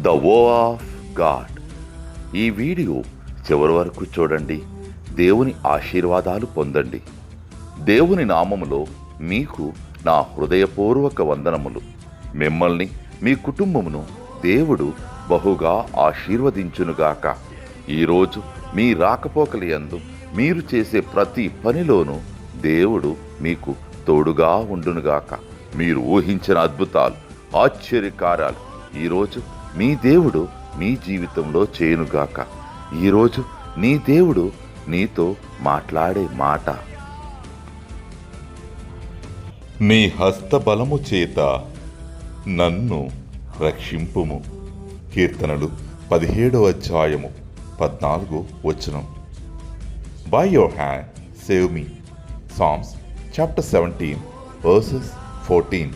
The వో of God. ఈ video చివరి వరకు చూడండి. దేవుని ఆశీర్వాదాలు పొందండి. దేవుని నామములో మీకు నా హృదయపూర్వక వందనములు. మిమ్మల్ని మీ కుటుంబమును దేవుడు బహుగా ఆశీర్వదించునుగాక. ఈరోజు మీ రాకపోకల యందు మీరు చేసే ప్రతి పనిలోనూ దేవుడు మీకు తోడుగా ఉండునుగాక. మీరు ఊహించిన అద్భుతాలు, ఆశ్చర్యకార్యాలు ఈరోజు మీ దేవుడు మీ జీవితంలో చేయునుగాక. ఈరోజు నీ దేవుడు నీతో మాట్లాడే మాట, నీ హస్తబలము చేత నన్ను రక్షింపుము. కీర్తనలు 17:14. By your hand save me. Psalms chapter 17 verses 14.